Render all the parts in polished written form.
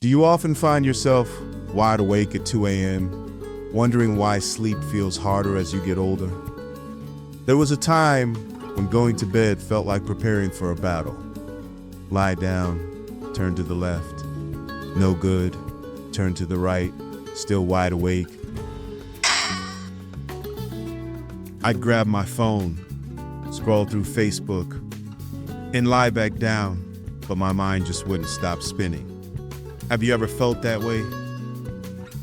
Do you often find yourself wide awake at 2 a.m., wondering why sleep feels harder as you get older? There was a time when going to bed felt like preparing for a battle. Lie down, turn to the left. No good, turn to the right, still wide awake. I'd grab my phone, scroll through Facebook, and lie back down, but my mind just wouldn't stop spinning. Have you ever felt that way?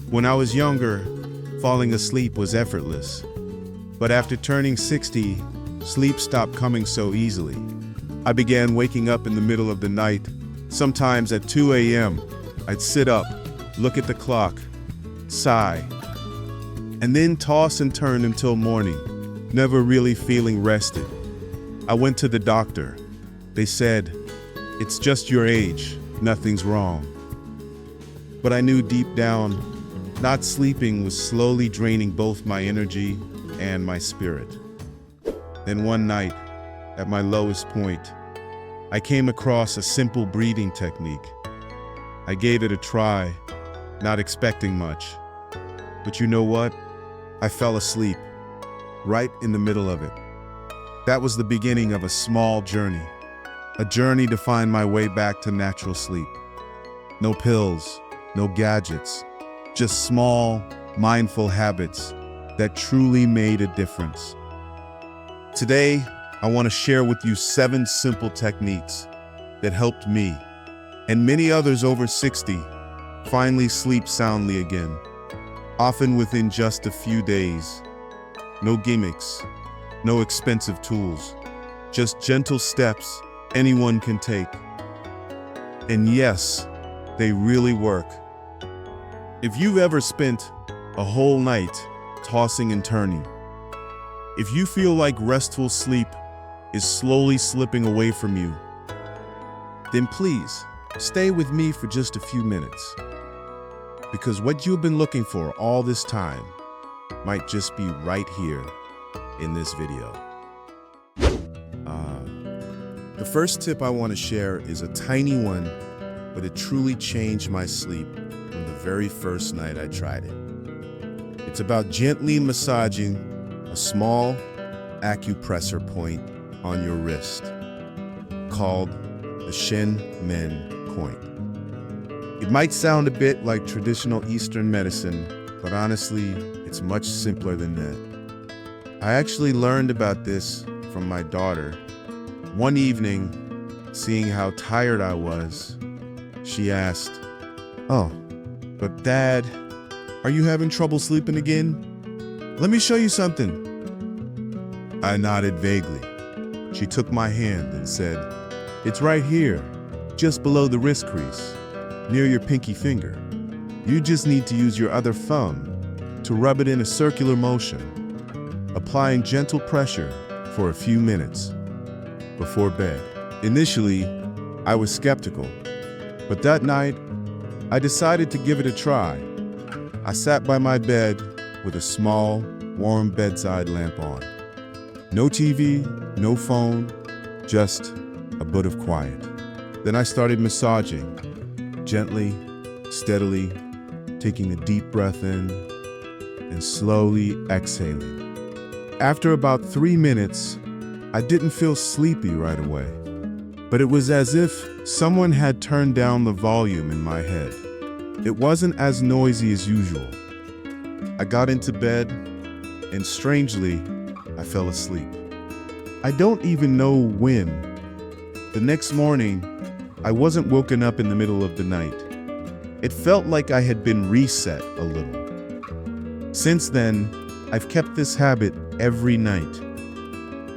When I was younger, falling asleep was effortless. But after turning 60, sleep stopped coming so easily. I began waking up in the middle of the night. Sometimes at 2 a.m., I'd sit up, look at the clock, sigh, and then toss and turn until morning, never really feeling rested. I went to the doctor. They said, "It's just your age, nothing's wrong." But I knew deep down, not sleeping was slowly draining both my energy and my spirit. Then one night, at my lowest point, I came across a simple breathing technique. I gave it a try, not expecting much. But you know what? I fell asleep, right in the middle of it. That was the beginning of a small journey, a journey to find my way back to natural sleep. No pills, no gadgets, just small, mindful habits that truly made a difference. Today, I want to share with you 7 simple techniques that helped me, and many others over 60, finally sleep soundly again, often within just a few days. No gimmicks, no expensive tools, just gentle steps anyone can take. And yes, they really work. If you've ever spent a whole night tossing and turning, if you feel like restful sleep is slowly slipping away from you, then please stay with me for just a few minutes. Because what you've been looking for all this time might just be right here in this video. The first tip I want to share is a tiny one, but it truly changed my sleep from the very first night I tried it. It's about gently massaging a small acupressure point on your wrist, called the Shen Men point. It might sound a bit like traditional Eastern medicine, but honestly, it's much simpler than that. I actually learned about this from my daughter. One evening, seeing how tired I was, she asked, "Oh, but Dad, are you having trouble sleeping again? Let me show you something." I nodded vaguely. She took my hand and said, "It's right here, just below the wrist crease, near your pinky finger. You just need to use your other thumb to rub it in a circular motion, applying gentle pressure for a few minutes before bed." Initially, I was skeptical, but that night, I decided to give it a try. I sat by my bed with a small, warm bedside lamp on. No TV, no phone, just a bit of quiet. Then I started massaging, gently, steadily, taking a deep breath in and slowly exhaling. After about 3 minutes, I didn't feel sleepy right away, but it was as if someone had turned down the volume in my head. It wasn't as noisy as usual. I got into bed, and strangely, I fell asleep. I don't even know when. The next morning, I wasn't woken up in the middle of the night. It felt like I had been reset a little. Since then, I've kept this habit every night.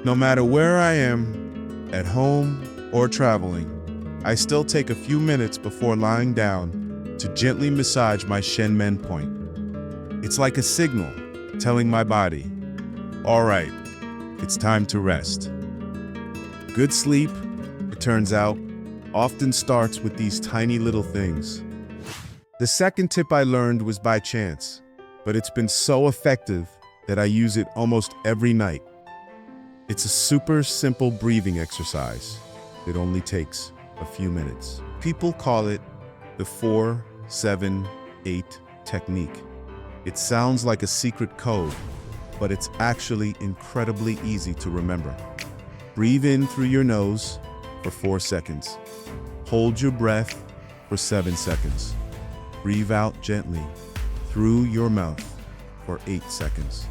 No matter where I am, at home or traveling, I still take a few minutes before lying down to gently massage my Shen Men point. It's like a signal telling my body, "All right, it's time to rest." Good sleep, it turns out, often starts with these tiny little things. The second tip I learned was by chance, but it's been so effective that I use it almost every night. It's a super simple breathing exercise. It only takes a few minutes. People call it the 4 7-8 technique. It sounds like a secret code, but it's actually incredibly easy to remember. Breathe in through your nose for 4 seconds. Hold your breath for 7 seconds. Breathe out gently through your mouth for 8 seconds.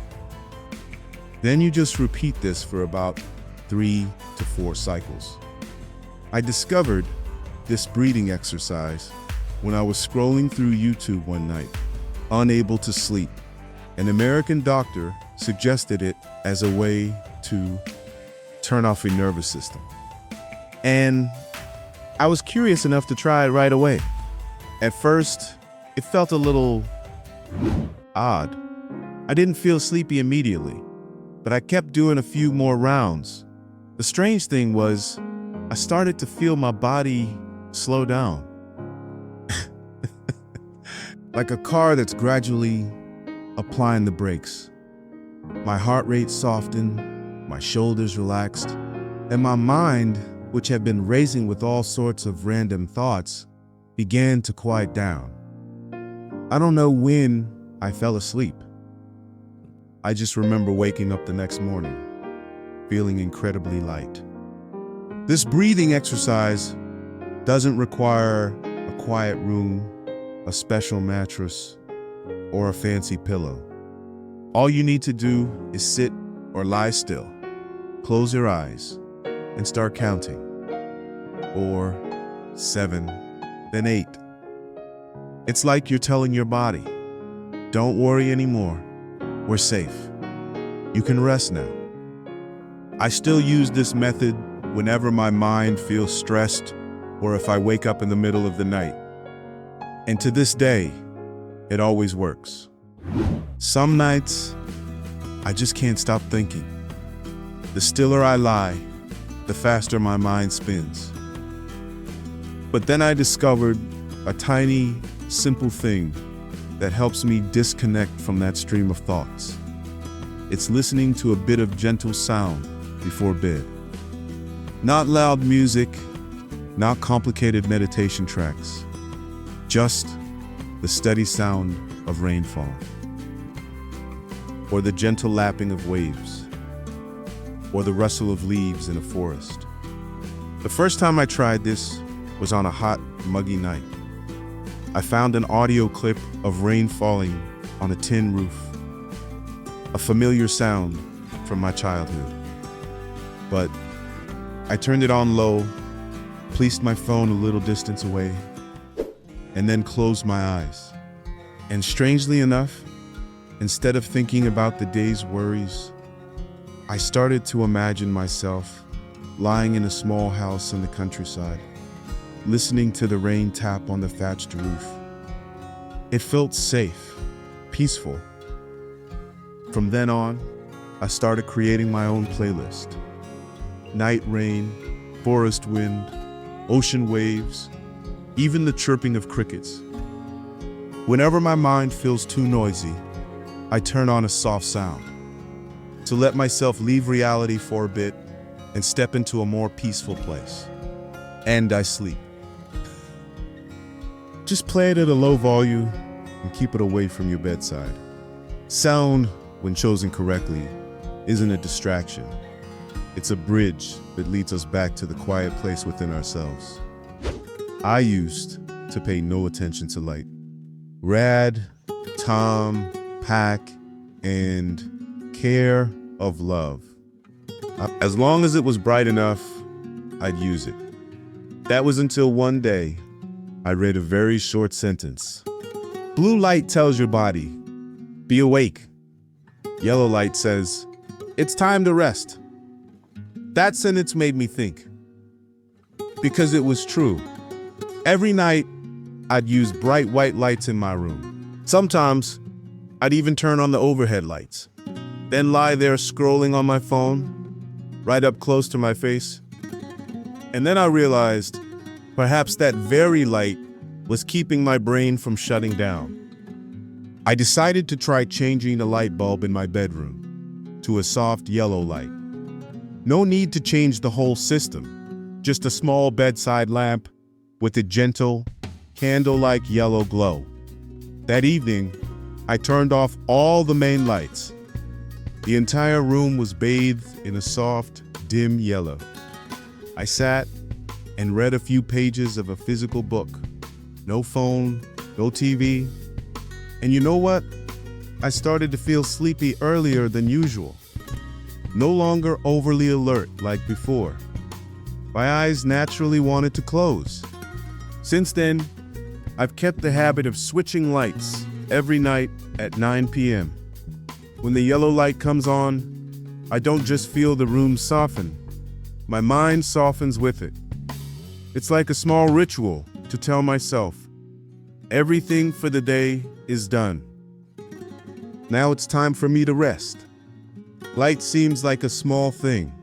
Then you just repeat this for about 3 to 4 cycles. I discovered this breathing exercise when I was scrolling through YouTube one night, unable to sleep. An American doctor suggested it as a way to turn off your nervous system. And I was curious enough to try it right away. At first, it felt a little odd. I didn't feel sleepy immediately, but I kept doing a few more rounds. The strange thing was, I started to feel my body slow down. Like a car that's gradually applying the brakes. My heart rate softened, my shoulders relaxed, and my mind, which had been racing with all sorts of random thoughts, began to quiet down. I don't know when I fell asleep. I just remember waking up the next morning, feeling incredibly light. This breathing exercise doesn't require a quiet room, a special mattress, or a fancy pillow. All you need to do is sit or lie still, close your eyes, and start counting. 4, 7, then 8. It's like you're telling your body, don't worry anymore, we're safe. You can rest now. I still use this method whenever my mind feels stressed or if I wake up in the middle of the night. And to this day, it always works. Some nights, I just can't stop thinking. The stiller I lie, the faster my mind spins. But then I discovered a tiny, simple thing that helps me disconnect from that stream of thoughts. It's listening to a bit of gentle sound before bed. Not loud music, not complicated meditation tracks, just the steady sound of rainfall, or the gentle lapping of waves, or the rustle of leaves in a forest. The first time I tried this was on a hot, muggy night. I found an audio clip of rain falling on a tin roof, a familiar sound from my childhood. But I turned it on low, placed my phone a little distance away, and then closed my eyes. And strangely enough, instead of thinking about the day's worries, I started to imagine myself lying in a small house in the countryside, listening to the rain tap on the thatched roof. It felt safe, peaceful. From then on, I started creating my own playlist. Night rain, forest wind, ocean waves, even the chirping of crickets. Whenever my mind feels too noisy, I turn on a soft sound to let myself leave reality for a bit and step into a more peaceful place. And I sleep. Just play it at a low volume and keep it away from your bedside. Sound, when chosen correctly, isn't a distraction. It's a bridge that leads us back to the quiet place within ourselves. I used to pay no attention to light. Rad, Tom, Pack, and care of love. As long as it was bright enough, I'd use it. That was until one day, I read a very short sentence. Blue light tells your body, be awake. Yellow light says, it's time to rest. That sentence made me think. Because it was true. Every night, I'd use bright white lights in my room. Sometimes, I'd even turn on the overhead lights, then lie there scrolling on my phone, right up close to my face. And then I realized perhaps that very light was keeping my brain from shutting down. I decided to try changing the light bulb in my bedroom to a soft yellow light. No need to change the whole system, just a small bedside lamp with a gentle, candle-like yellow glow. That evening, I turned off all the main lights. The entire room was bathed in a soft, dim yellow. I sat and read a few pages of a physical book. No phone, no TV. And you know what? I started to feel sleepy earlier than usual. No longer overly alert like before. My eyes naturally wanted to close. Since then, I've kept the habit of switching lights every night at 9 p.m. When the yellow light comes on, I don't just feel the room soften. My mind softens with it. It's like a small ritual to tell myself, everything for the day is done. Now it's time for me to rest. Light seems like a small thing,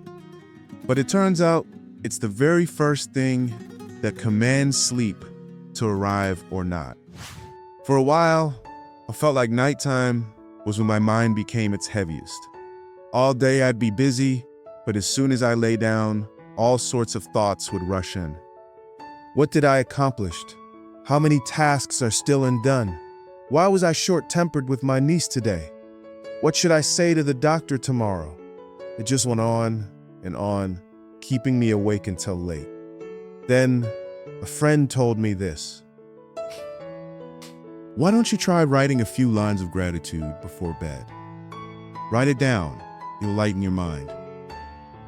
but it turns out it's the very first thing that commands sleep to arrive or not. For a while, I felt like nighttime was when my mind became its heaviest. All day I'd be busy, but as soon as I lay down, all sorts of thoughts would rush in. What did I accomplish? How many tasks are still undone? Why was I short-tempered with my niece today? What should I say to the doctor tomorrow? It just went on and on, keeping me awake until late. Then, a friend told me this. Why don't you try writing a few lines of gratitude before bed? Write it down. You'll lighten your mind.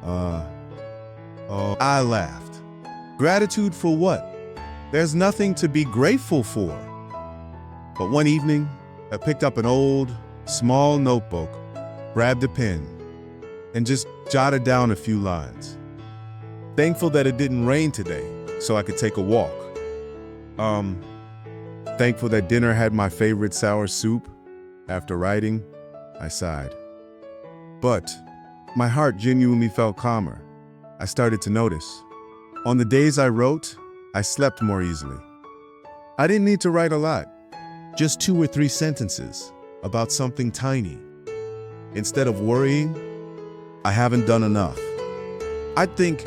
I laughed. Gratitude for what? There's nothing to be grateful for. But one evening, I picked up an old, small notebook, grabbed a pen, and just jotted down a few lines. Thankful that it didn't rain today, so I could take a walk. Thankful that dinner had my favorite sour soup. After writing, I sighed. But my heart genuinely felt calmer. I started to notice. On the days I wrote, I slept more easily. I didn't need to write a lot, just 2 or 3 sentences about something tiny. Instead of worrying, I haven't done enough. I think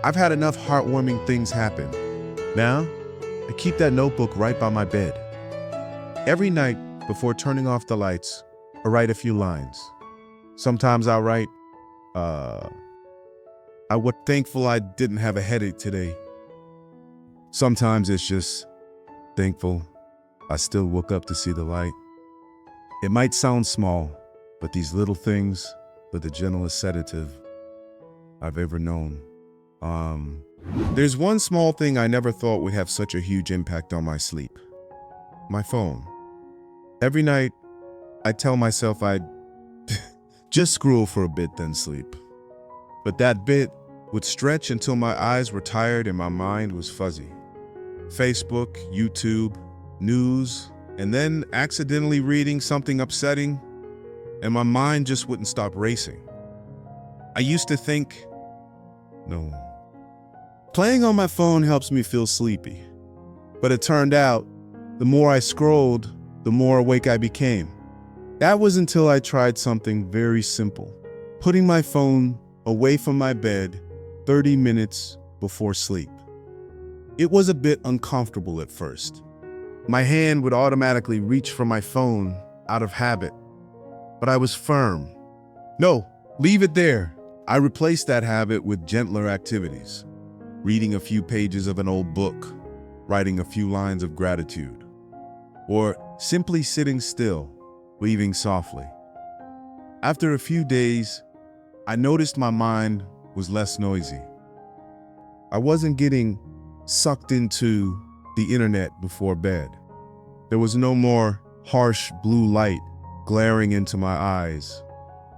I've had enough heartwarming things happen. Now, I keep that notebook right by my bed. Every night, before turning off the lights, I write a few lines. Sometimes I'll write, I was thankful I didn't have a headache today. Sometimes it's just thankful I still woke up to see the light. It might sound small, but these little things are the gentlest sedative I've ever known. There's one small thing I never thought would have such a huge impact on my sleep. My phone. Every night, I tell myself I'd just scroll for a bit then sleep. But that bit would stretch until my eyes were tired and my mind was fuzzy. Facebook, YouTube, news, and then accidentally reading something upsetting, and my mind just wouldn't stop racing. I used to think, no. Playing on my phone helps me feel sleepy. But it turned out, the more I scrolled, the more awake I became. That was until I tried something very simple. Putting my phone away from my bed 30 minutes before sleep. It was a bit uncomfortable at first. My hand would automatically reach for my phone out of habit. But I was firm. No, leave it there. I replaced that habit with gentler activities. Reading a few pages of an old book, writing a few lines of gratitude, or simply sitting still, weaving softly. After a few days, I noticed my mind was less noisy. I wasn't getting sucked into the internet before bed. There was no more harsh blue light glaring into my eyes,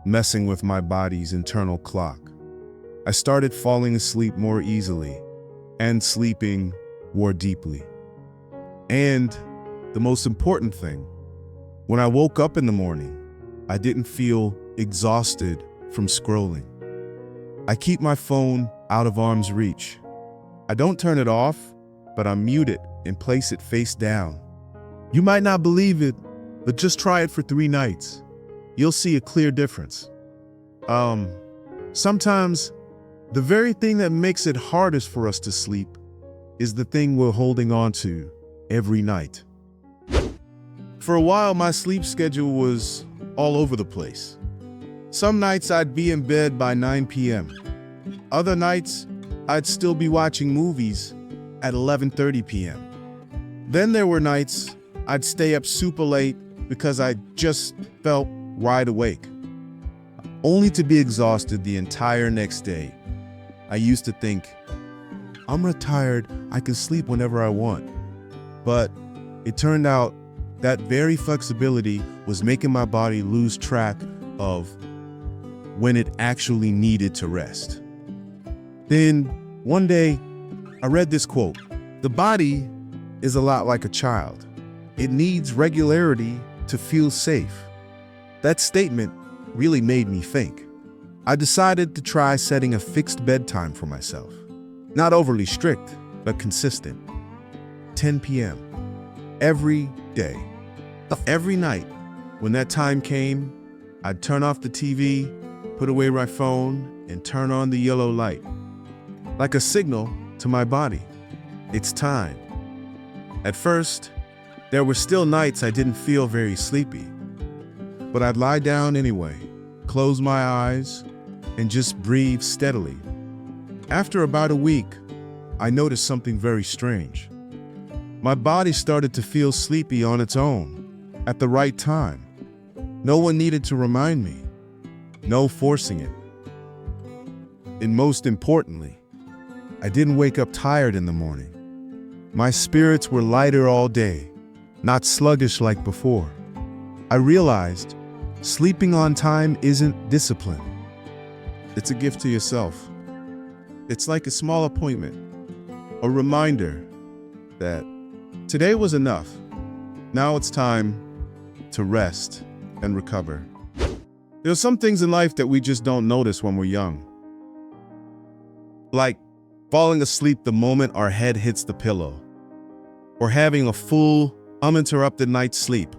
messing with my body's internal clock. I started falling asleep more easily and sleeping more deeply. And the most important thing, when I woke up in the morning, I didn't feel exhausted from scrolling. I keep my phone out of arm's reach. I don't turn it off, but I mute it and place it face down. You might not believe it, but just try it for 3 nights. You'll see a clear difference. Sometimes the very thing that makes it hardest for us to sleep is the thing we're holding on to every night. For a while, my sleep schedule was all over the place. Some nights I'd be in bed by 9 p.m. Other nights, I'd still be watching movies at 11:30 p.m. Then there were nights I'd stay up super late because I just felt wide awake, only to be exhausted the entire next day. I used to think, I'm retired, I can sleep whenever I want. But it turned out that very flexibility was making my body lose track of when it actually needed to rest. Then, one day, I read this quote: "The body is a lot like a child. It needs regularity to feel safe." That statement really made me think. I decided to try setting a fixed bedtime for myself. Not overly strict, but consistent. 10 p.m. every day. Every night, when that time came, I'd turn off the TV, put away my phone, and turn on the yellow light. Like a signal to my body. It's time. At first, there were still nights I didn't feel very sleepy. But I'd lie down anyway, close my eyes, and just breathe steadily. After about a week, I noticed something very strange. My body started to feel sleepy on its own, at the right time. No one needed to remind me. No forcing it. And most importantly, I didn't wake up tired in the morning. My spirits were lighter all day, not sluggish like before. I realized sleeping on time isn't discipline. It's a gift to yourself. It's like a small appointment, a reminder that today was enough. Now it's time to rest and recover. There are some things in life that we just don't notice when we're young. Like falling asleep the moment our head hits the pillow, or having a full, uninterrupted night's sleep.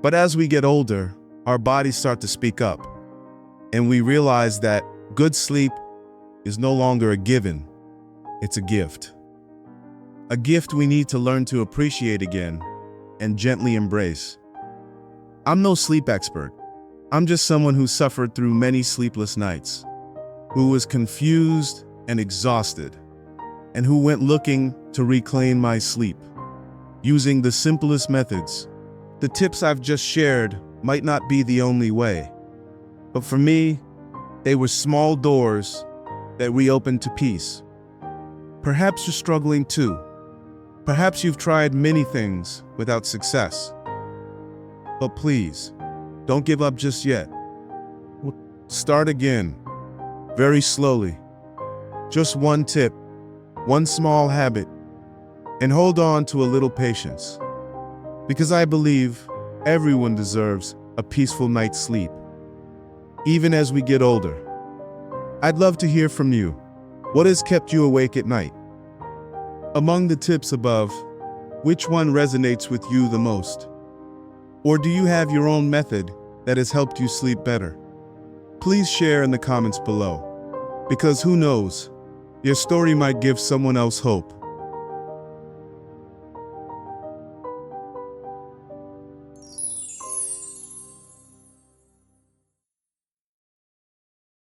But as we get older, our bodies start to speak up, and we realize that good sleep is no longer a given, it's a gift. A gift we need to learn to appreciate again and gently embrace. I'm no sleep expert. I'm just someone who suffered through many sleepless nights, who was confused and exhausted, and who went looking to reclaim my sleep, using the simplest methods. The tips I've just shared might not be the only way, but for me, they were small doors that reopened to peace. Perhaps you're struggling too. Perhaps you've tried many things without success. But please, don't give up just yet. Start again, very slowly. Just one tip, one small habit, and hold on to a little patience. Because I believe everyone deserves a peaceful night's sleep, even as we get older. I'd love to hear from you. What has kept you awake at night? Among the tips above, which one resonates with you the most? Or do you have your own method that has helped you sleep better? Please share in the comments below, because who knows, your story might give someone else hope.